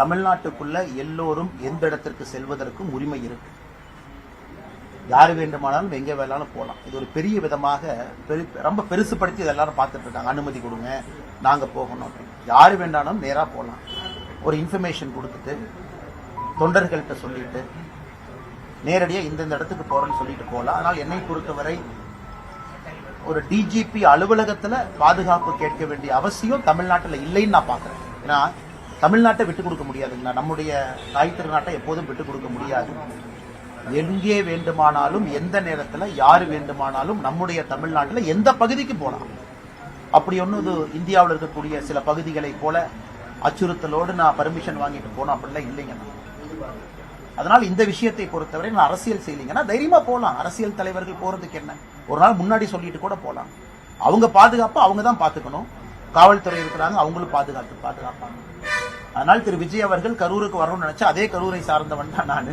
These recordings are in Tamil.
தமிழ்நாட்டுக்குள்ள எல்லோரும் எந்த இடத்திற்கு செல்வதற்கும் உரிமை இருக்கு. யாரு வேண்டுமானாலும் எங்க வேணாலும் போகலாம். இது ஒரு பெரிய விதமாக ரொம்ப பெருசுபடுத்தி எல்லாரும் பார்த்துட்டு இருக்காங்க. அனுமதி கொடுங்க, நாங்க போகணும் அப்படின்னு. யாரு வேண்டாலும் நேரா போகலாம். ஒரு இன்ஃபர்மேஷன் கொடுத்துட்டு தொண்டர்கள்ட்ட சொல்லிட்டு நேரடியா இந்த இடத்துக்கு போறேன்னு சொல்லிட்டு போகலாம். ஆனால் என்னை பொறுத்தவரை ஒரு டிஜிபி அலுவலகத்துல பாதுகாப்பு கேட்க வேண்டிய அவசியம் தமிழ்நாட்டில் இல்லைன்னு நான் பாக்குறேன். ஏன்னா தமிழ்நாட்டை விட்டுக் கொடுக்க முடியாதுங்களா? நம்முடைய தாய் திருநாட்டை எப்போதும் விட்டுக் கொடுக்க முடியாது. எங்கே வேண்டுமானாலும் எந்த நேரத்தில் யாரு வேண்டுமானாலும் நம்முடைய தமிழ்நாட்டில் எந்த பகுதிக்கு போகலாம். அப்படி ஒன்றும் இது இந்தியாவில் இருக்கக்கூடிய சில பகுதிகளை போல அச்சுறுத்தலோடு நான் பர்மிஷன் வாங்கிட்டு போனோம் அப்படிலாம் இல்லைங்க. அதனால் இந்த விஷயத்தை பொறுத்தவரை நான் அரசியல் செய்யலைங்கன்னா தைரியமா போகலாம். அரசியல் தலைவர்கள் போறதுக்கு என்ன, ஒரு நாள் முன்னாடி சொல்லிட்டு கூட போகலாம். அவங்க பாதுகாப்பு அவங்க தான் பாத்துக்கணும். காவல்துறை இருக்கிறாங்க, அவங்களும் பாதுகாப்பாங்க. அதனால் திரு விஜய் அவர்கள் கரூருக்கு வரணும்னு நினைச்சா அதே கரூரை சார்ந்தவன் தான் நான்.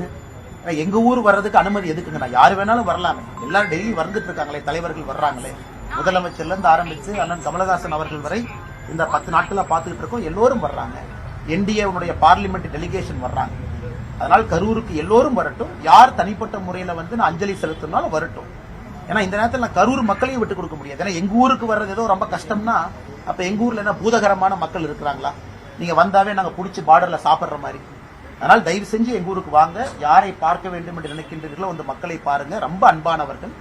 எங்க ஊர் வர்றதுக்கு அனுமதி எதுக்குங்க? நான் யாரு வேணாலும் வரலாமே. எல்லாரும் டெல்லி வந்துட்டு இருக்காங்களே, தலைவர்கள் வர்றாங்களே. முதலமைச்சர்ல இருந்து ஆரம்பிச்சு அண்ணன் கமலஹாசன் அவர்கள் வரை இந்த 10 நாட்களா பார்த்துக்கிட்டு இருக்கோம். எல்லோரும் வர்றாங்க. என்டிஏ பார்லிமெண்ட் டெலிகேஷன் வர்றாங்க. அதனால் கரூருக்கு எல்லோரும் வரட்டும். யார் தனிப்பட்ட முறையில நான் அஞ்சலி செலுத்தினாலும் வரட்டும். ஏன்னா இந்த நேரத்தில் நான் கரூர் மக்களையும் விட்டுக் கொடுக்க முடியாது. ஏன்னா எங்க ஊருக்கு வர்றது ஏதோ ரொம்ப கஷ்டம்னா அப்ப எங்க ஊர்ல என்ன பூதகரமான மக்கள் இருக்கிறாங்களா? நீங்க வந்தாவே நாங்க புடிச்சு பார்டர்ல சாப்பிடுற மாதிரி. அதனால் தயவு செஞ்சு எங்க ஊருக்கு வாங்க. யாரை பார்க்க வேண்டும் என்று நினைக்கின்றீர்களோ அந்த மக்களை பாருங்க. ரொம்ப அன்பானவர்கள்.